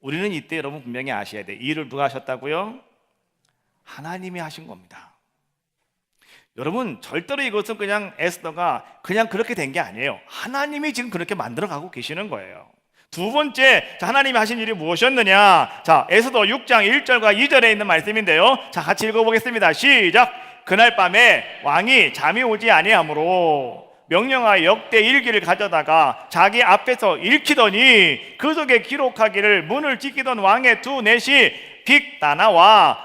우리는 이때 여러분 분명히 아셔야 돼요. 이 일을 누가 하셨다고요? 하나님이 하신 겁니다. 여러분, 절대로 이것은 그냥 에스더가 그냥 그렇게 된 게 아니에요. 하나님이 지금 그렇게 만들어가고 계시는 거예요. 두 번째, 하나님이 하신 일이 무엇이었느냐? 자, 에스더 6장 1절과 2절에 있는 말씀인데요. 자, 같이 읽어보겠습니다. 시작. 그날 밤에 왕이 잠이 오지 아니하므로 명령하여 역대 일기를 가져다가 자기 앞에서 읽히더니 그 속에 기록하기를 문을 지키던 왕의 두 넷이 빅다나와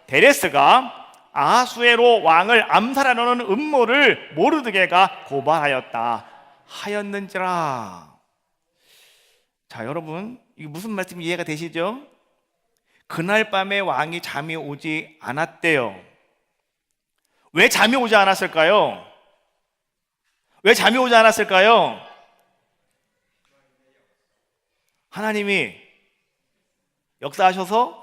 데레스가 아하수에로 왕을 암살하려는 음모를 모르드게가 고발하였다 하였는지라. 자, 여러분, 이게 무슨 말씀이 이해가 되시죠? 그날 밤에 왕이 잠이 오지 않았대요. 왜 잠이 오지 않았을까요? 왜 잠이 오지 않았을까요? 하나님이 역사하셔서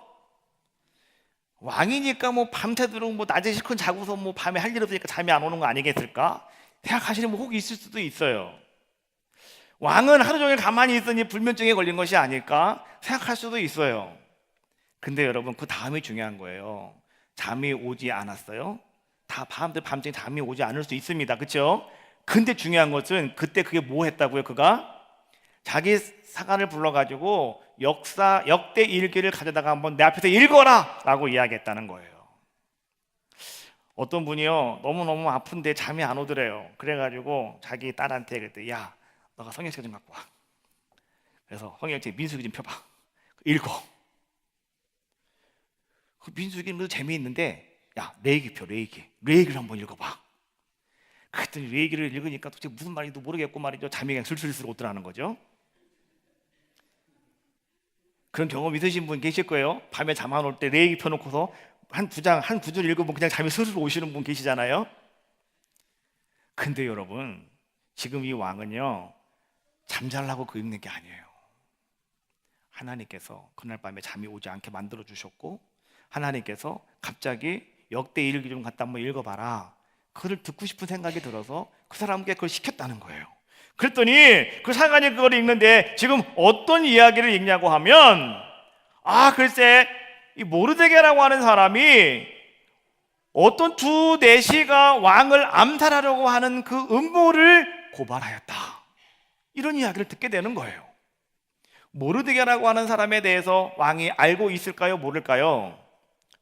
왕이니까 뭐 밤새도록 뭐 낮에 실컷 자고서 뭐 밤에 할 일 없으니까 잠이 안 오는 거 아니겠을까? 생각하시는 분 혹 있을 수도 있어요. 왕은 하루 종일 가만히 있으니 불면증에 걸린 것이 아닐까 생각할 수도 있어요. 근데 여러분, 그 다음이 중요한 거예요. 잠이 오지 않았어요? 다 밤중에 잠이 오지 않을 수 있습니다. 그렇죠? 근데 중요한 것은 그때 그게 뭐 했다고요? 그가 자기 사관을 불러가지고 역대 일기를 가져다가 한번 내 앞에서 읽어라 라고 이야기했다는 거예요. 어떤 분이요, 너무너무 아픈데 잠이 안 오더래요. 그래가지고 자기 딸한테 그랬더니, 야, 너가 성경책 좀 갖고 와. 그래서 성경책 민수기 좀 펴봐. 읽어. 그 민수기는 재미있는데, 야, 레위기 펴. 레위기를 한번 읽어봐. 그랬더니 레위기를 읽으니까 도대체 무슨 말인지도 모르겠고 말이죠, 잠이 그냥 슬슬슬 오더라는 거죠. 그런 경험 있으신 분 계실 거예요. 밤에 잠 안 올 때 레위기 펴놓고서 한 두 줄 읽으면 그냥 잠이 슬슬 오시는 분 계시잖아요. 근데 여러분, 지금 이 왕은요, 잠자려고 그 있는 게 아니에요. 하나님께서 그날 밤에 잠이 오지 않게 만들어 주셨고, 하나님께서 갑자기 역대 일기 좀 갖다 한번 읽어봐라, 그걸 듣고 싶은 생각이 들어서 그 사람에게 그걸 시켰다는 거예요. 그랬더니 그 사관이 그걸 읽는데 지금 어떤 이야기를 읽냐고 하면, 글쎄 이 모르드게라고 하는 사람이 어떤 두 내시가 왕을 암살하려고 하는 그 음모를 고발하였다, 이런 이야기를 듣게 되는 거예요. 모르드게라고 하는 사람에 대해서 왕이 알고 있을까요? 모를까요?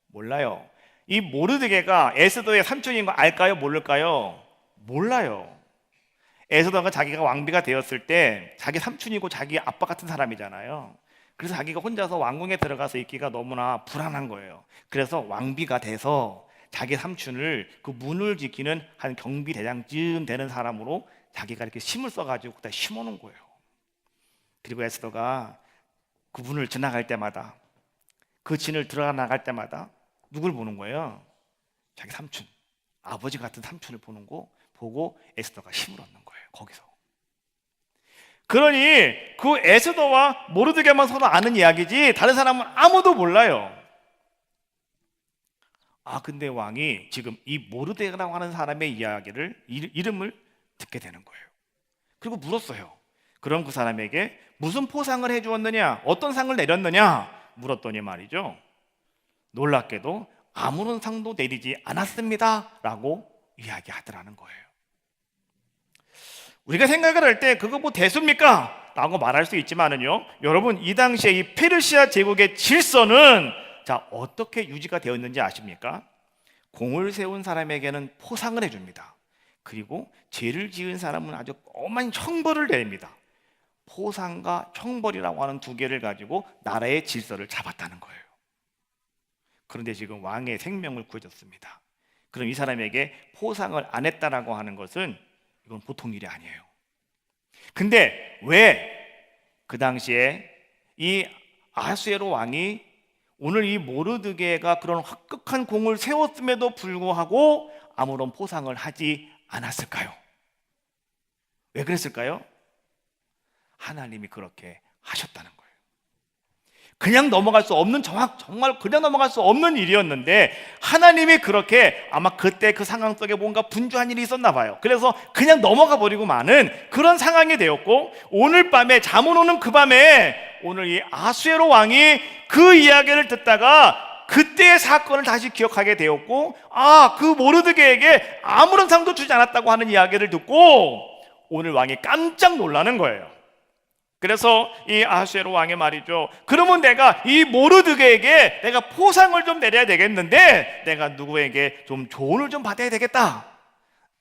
몰라요. 이 모르드게가 에스더의 삼촌인 거 알까요? 모를까요? 몰라요. 에스더가 자기가 왕비가 되었을 때 자기 삼촌이고 자기 아빠 같은 사람이잖아요. 그래서 자기가 혼자서 왕궁에 들어가서 있기가 너무나 불안한 거예요. 그래서 왕비가 돼서 자기 삼촌을 그 문을 지키는 한 경비대장쯤 되는 사람으로 자기가 이렇게 심을 써가지고 그다 심어놓은 거예요. 그리고 에스더가 그 문을 지나갈 때마다, 그 진을 들어가 나갈 때마다 누굴 보는 거예요? 자기 삼촌, 아버지 같은 삼촌을 보는 거 보고 에스더가 힘을 얻는 거예요. 거기서. 그러니 그 에스더와 모르드게만 서로 아는 이야기지 다른 사람은 아무도 몰라요. 근데 왕이 지금 이 모르드게라고 하는 사람의 이야기를, 이름을 듣게 되는 거예요. 그리고 물었어요. 그럼 그 사람에게 무슨 포상을 해주었느냐, 어떤 상을 내렸느냐 물었더니 말이죠, 놀랍게도 아무런 상도 내리지 않았습니다 라고 이야기하더라는 거예요. 우리가 생각을 할 때 그거 뭐 대수입니까? 라고 말할 수 있지만은요, 여러분 이 당시에 이 페르시아 제국의 질서는 어떻게 유지가 되었는지 아십니까? 공을 세운 사람에게는 포상을 해줍니다. 그리고 죄를 지은 사람은 아주 엄한 형벌을 내립니다. 포상과 형벌이라고 하는 두 개를 가지고 나라의 질서를 잡았다는 거예요. 그런데 지금 왕의 생명을 구해줬습니다. 그럼 이 사람에게 포상을 안 했다라고 하는 것은 이건 보통 일이 아니에요. 근데 왜 그 당시에 이 아하수에로 왕이 오늘 이 모르드게가 그런 화끈한 공을 세웠음에도 불구하고 아무런 포상을 하지 않았을까요? 왜 그랬을까요? 하나님이 그렇게 하셨다는 거예요. 그냥 넘어갈 수 없는, 정말 그냥 넘어갈 수 없는 일이었는데 하나님이 그렇게, 아마 그때 그 상황 속에 뭔가 분주한 일이 있었나 봐요. 그래서 그냥 넘어가 버리고 마는 그런 상황이 되었고, 오늘 밤에 잠을 오는 그 밤에 오늘 이 아하수에로 왕이 그 이야기를 듣다가 그때의 사건을 다시 기억하게 되었고, 그 모르드게에게 아무런 상도 주지 않았다고 하는 이야기를 듣고 오늘 왕이 깜짝 놀라는 거예요. 그래서 이 아하수에로 왕의 말이죠, 그러면 내가 이 모르드게에게 내가 포상을 좀 내려야 되겠는데 내가 누구에게 좀 조언을 좀 받아야 되겠다,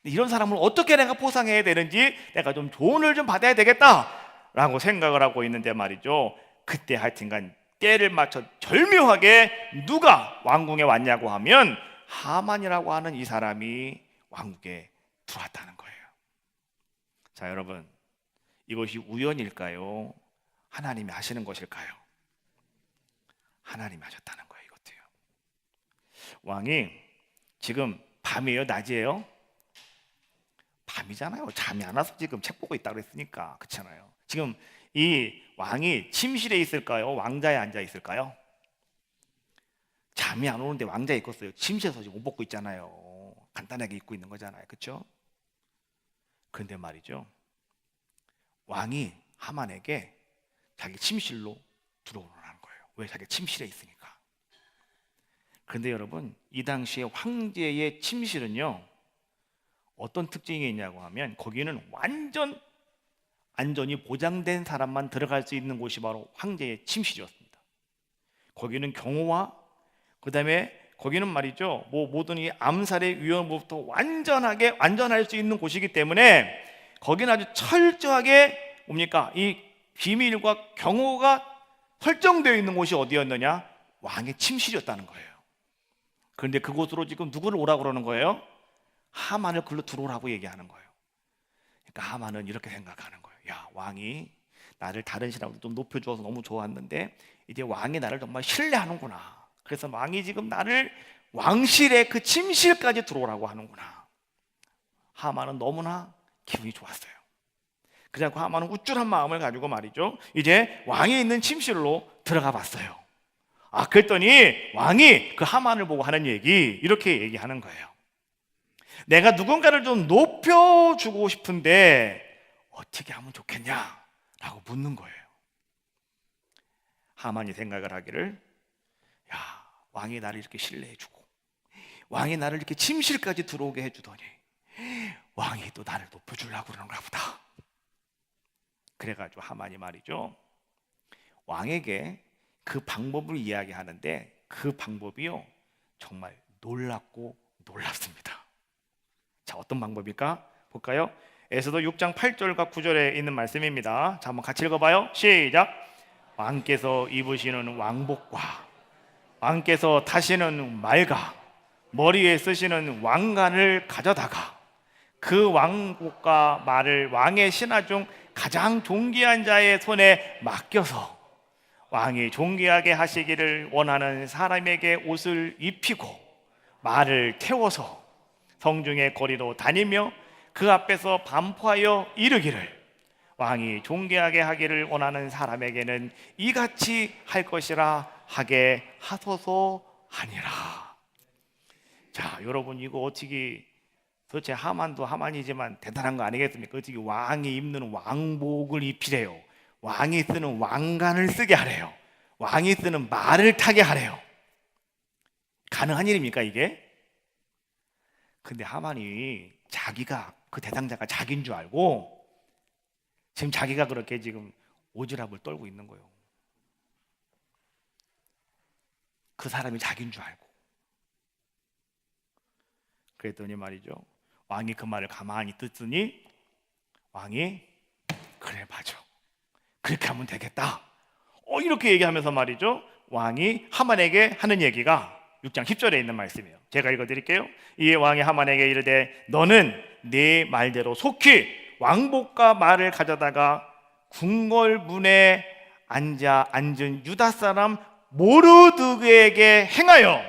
이런 사람을 어떻게 내가 포상해야 되는지 내가 좀 조언을 좀 받아야 되겠다 라고 생각을 하고 있는데 말이죠, 그때 하여튼간 때를 맞춰 절묘하게 누가 왕궁에 왔냐고 하면 하만이라고 하는 이 사람이 왕궁에 들어왔다는 거예요. 자, 여러분, 이것이 우연일까요? 하나님이 하시는 것일까요? 하나님이 하셨다는 거예요. 이것도요. 왕이 지금 밤이에요, 낮이에요? 밤이잖아요. 잠이 안 와서 지금 책 보고 있다고 했으니까. 그렇잖아요. 지금 이 왕이 침실에 있을까요? 왕자에 앉아 있을까요? 잠이 안 오는데 왕자에 있겠어요? 침실에서 지금 옷 벗고 있잖아요. 간단하게 입고 있는 거잖아요. 그렇죠? 그런데 말이죠, 왕이 하만에게 자기 침실로 들어오라는 거예요. 왜? 자기 침실에 있으니까. 그런데 여러분, 이 당시에 황제의 침실은요, 어떤 특징이 있냐고 하면 거기는 완전 안전이 보장된 사람만 들어갈 수 있는 곳이 바로 황제의 침실이었습니다. 거기는 경호와 그 다음에 거기는 말이죠, 모든 이 암살의 위험부터 완전할 수 있는 곳이기 때문에 거기는 아주 철저하게 뭡니까? 이 비밀과 경호가 설정되어 있는 곳이 어디였느냐? 왕의 침실이었다는 거예요. 그런데 그곳으로 지금 누구를 오라고 그러는 거예요? 하만을 글로 들어오라고 얘기하는 거예요. 그러니까 하만은 이렇게 생각하는 거예요. 야, 왕이 나를 다른 신하보다 좀 높여주어서 너무 좋았는데 이제 왕이 나를 정말 신뢰하는구나. 그래서 왕이 지금 나를 왕실의 그 침실까지 들어오라고 하는구나. 하만은 너무나 기분이 좋았어요. 그래갖고 하만은 우쭐한 마음을 가지고 말이죠, 이제 왕이 있는 침실로 들어가 봤어요. 그랬더니 왕이 그 하만을 보고 하는 얘기, 이렇게 얘기하는 거예요. 내가 누군가를 좀 높여주고 싶은데 어떻게 하면 좋겠냐? 라고 묻는 거예요. 하만이 생각을 하기를, 야, 왕이 나를 이렇게 신뢰해주고 왕이 나를 이렇게 침실까지 들어오게 해주더니 왕이 또 나를 높여주려고 그러는가 보다. 그래가지고 하만이 말이죠, 왕에게 그 방법을 이야기하는데 그 방법이요, 정말 놀랍고 놀랍습니다. 자, 어떤 방법일까? 볼까요? 에스더 6장 8절과 9절에 있는 말씀입니다. 자, 한번 같이 읽어봐요. 시작. 왕께서 입으시는 왕복과 왕께서 타시는 말과 머리에 쓰시는 왕관을 가져다가 그 왕복과 말을 왕의 신하 중 가장 존귀한 자의 손에 맡겨서 왕이 존귀하게 하시기를 원하는 사람에게 옷을 입히고 말을 태워서 성중의 거리로 다니며 그 앞에서 반포하여 이르기를, 왕이 존귀하게 하기를 원하는 사람에게는 이같이 할 것이라 하게 하소서 하니라. 자, 여러분, 이거 어떻게, 도대체 하만도 하만이지만 대단한 거 아니겠습니까? 어떻게 왕이 입는 왕복을 입히래요? 왕이 쓰는 왕관을 쓰게 하래요. 왕이 쓰는 말을 타게 하래요. 가능한 일입니까 이게? 근데 하만이 자기가, 그 대상자가 자기인 줄 알고 지금 자기가 그렇게 지금 오지랖을 떨고 있는 거예요. 그 사람이 자기인 줄 알고. 그랬더니 말이죠, 왕이 그 말을 가만히 듣더니 왕이, 그래 맞아, 그렇게 하면 되겠다, 이렇게 얘기하면서 말이죠, 왕이 하만에게 하는 얘기가 6장 10절에 있는 말씀이에요. 제가 읽어드릴게요. 이에 왕이 하만에게 이르되 너는 네 말대로 속히 왕복과 말을 가져다가 궁궐 문에 앉은 유다 사람 모르드그에게 행하여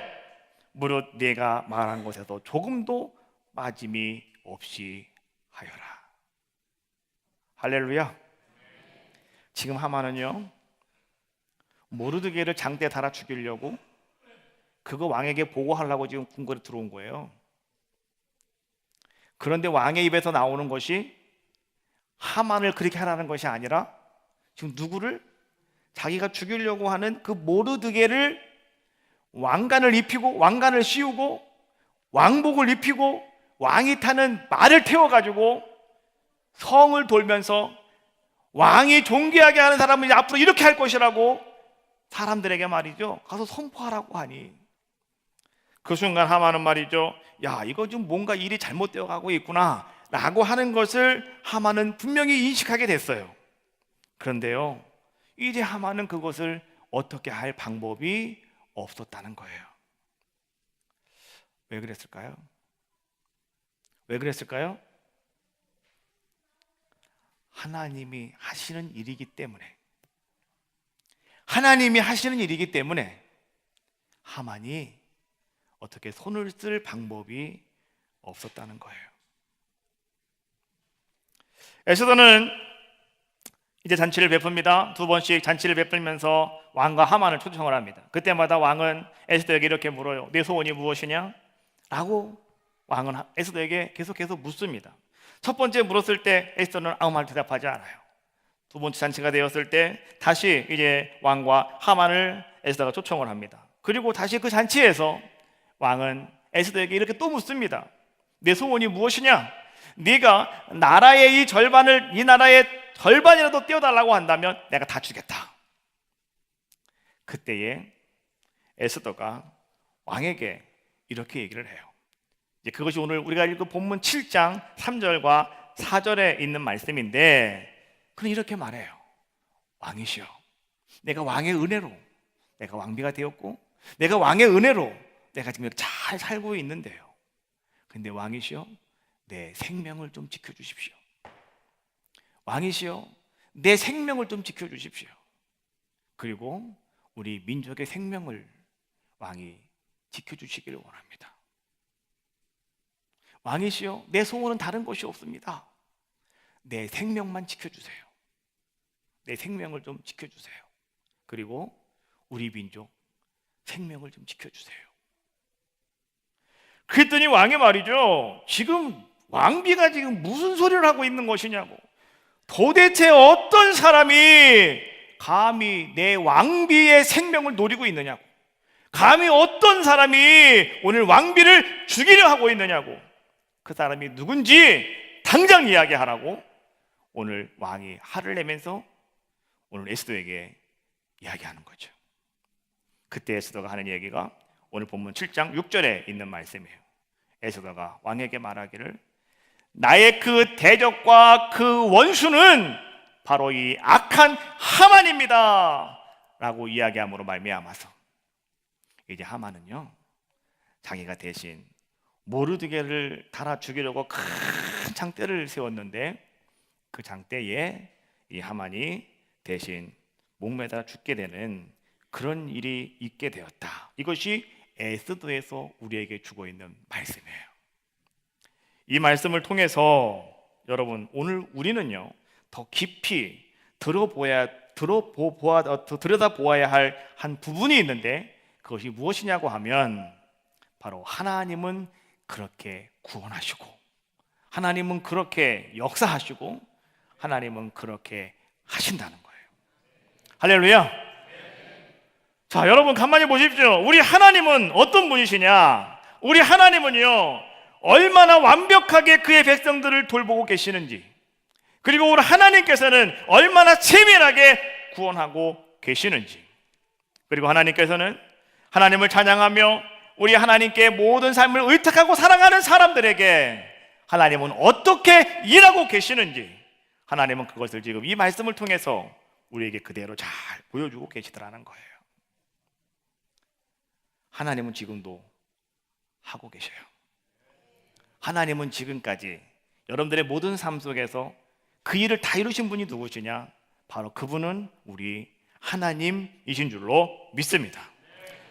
무릇 네가 말한 것에서 조금도 빠짐이 없이 하여라. 할렐루야. 지금 하만은요, 모르드게를 장대에 달아 죽이려고 그거 왕에게 보고하려고 지금 궁궐에 들어온 거예요. 그런데 왕의 입에서 나오는 것이 하만을 그렇게 하라는 것이 아니라 지금 누구를? 자기가 죽이려고 하는 그 모르드게를 왕관을 입히고 왕관을 씌우고 왕복을 입히고 왕이 타는 말을 태워가지고 성을 돌면서 왕이 존귀하게 하는 사람은 이제 앞으로 이렇게 할 것이라고 사람들에게 말이죠, 가서 선포하라고 하니, 그 순간 하만은 말이죠, 야, 이거 좀 뭔가 일이 잘못되어 가고 있구나 라고 하는 것을 하만은 분명히 인식하게 됐어요. 그런데요, 이제 하만은 그것을 어떻게 할 방법이 없었다는 거예요. 왜 그랬을까요? 왜 그랬을까요? 하나님이 하시는 일이기 때문에, 하나님이 하시는 일이기 때문에 하만이 어떻게 손을 쓸 방법이 없었다는 거예요. 에스더는 이제 잔치를 베풉니다. 두 번씩 잔치를 베풀면서 왕과 하만을 초청을 합니다. 그때마다 왕은 에스더에게 이렇게 물어요. 내 소원이 무엇이냐? 라고 왕은 에스더에게 계속해서 묻습니다. 첫 번째 물었을 때 에스더는 아무 말 대답하지 않아요. 두 번째 잔치가 되었을 때 다시 이제 왕과 하만을 에스더가 초청을 합니다. 그리고 다시 그 잔치에서 왕은 에스더에게 이렇게 또 묻습니다. 내 소원이 무엇이냐? 네가 나라의 이 절반을, 이 나라의 절반이라도 떼어달라고 한다면 내가 다 주겠다. 그때에 에스더가 왕에게 이렇게 얘기를 해요. 이제 그것이 오늘 우리가 읽은 본문 7장 3절과 4절에 있는 말씀인데, 그는 이렇게 말해요. 왕이시여, 내가 왕의 은혜로 내가 왕비가 되었고 내가 왕의 은혜로 내가 지금 잘 살고 있는데요, 근데 왕이시여, 내 생명을 좀 지켜주십시오. 왕이시여, 내 생명을 좀 지켜주십시오. 그리고 우리 민족의 생명을 왕이 지켜주시기를 원합니다. 왕이시여, 내 소원은 다른 것이 없습니다. 내 생명만 지켜주세요. 내 생명을 좀 지켜주세요. 그리고 우리 민족 생명을 좀 지켜주세요. 그랬더니 왕이 말이죠, 지금 왕비가 지금 무슨 소리를 하고 있는 것이냐고. 도대체 어떤 사람이 감히 내 왕비의 생명을 노리고 있느냐고. 감히 어떤 사람이 오늘 왕비를 죽이려 하고 있느냐고. 그 사람이 누군지 당장 이야기하라고 오늘 왕이 화를 내면서 오늘 에스더에게 이야기하는 거죠. 그때 에스더가 하는 얘기가 오늘 본문 7장 6절에 있는 말씀이에요. 에스더가 왕에게 말하기를 나의 그 대적과 그 원수는 바로 이 악한 하만입니다 라고 이야기함으로 말미암아서 이제 하만은요, 자기가 대신 모르드게를 달아 죽이려고 큰 장대를 세웠는데 그 장대에 이 하만이 대신 목매달아 죽게 되는 그런 일이 있게 되었다. 이것이 에스더에서 우리에게 주고 있는 말씀이에요. 이 말씀을 통해서 여러분, 오늘 우리는요 더 깊이 들여다보아야 할 한 부분이 있는데 그것이 무엇이냐고 하면 바로 하나님은 그렇게 구원하시고 하나님은 그렇게 역사하시고 하나님은 그렇게 하신다는 거예요. 할렐루야. 자, 여러분 가만히 보십시오. 우리 하나님은 어떤 분이시냐? 우리 하나님은요 얼마나 완벽하게 그의 백성들을 돌보고 계시는지, 그리고 우리 하나님께서는 얼마나 세밀하게 구원하고 계시는지, 그리고 하나님께서는 하나님을 찬양하며 우리 하나님께 모든 삶을 의탁하고 사랑하는 사람들에게 하나님은 어떻게 일하고 계시는지 하나님은 그것을 지금 이 말씀을 통해서 우리에게 그대로 잘 보여주고 계시더라는 거예요. 하나님은 지금도 하고 계셔요. 하나님은 지금까지 여러분들의 모든 삶 속에서 그 일을 다 이루신 분이 누구시냐? 바로 그분은 우리 하나님이신 줄로 믿습니다.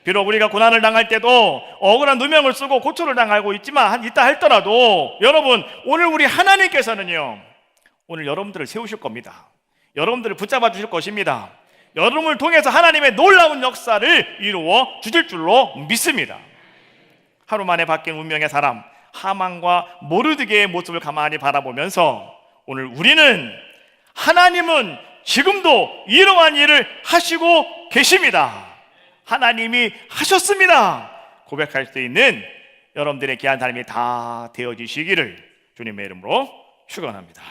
비록 우리가 고난을 당할 때도 억울한 누명을 쓰고 고초를 당하고 있다 할더라도 여러분, 오늘 우리 하나님께서는요 오늘 여러분들을 세우실 겁니다. 여러분들을 붙잡아 주실 것입니다. 여러분을 통해서 하나님의 놀라운 역사를 이루어 주실 줄로 믿습니다. 하루 만에 바뀐 운명의 사람 하만과 모르드게의 모습을 가만히 바라보면서 오늘 우리는 하나님은 지금도 이러한 일을 하시고 계십니다. 하나님이 하셨습니다 고백할 수 있는 여러분들의 귀한 삶이 다 되어지시기를 주님의 이름으로 축원합니다.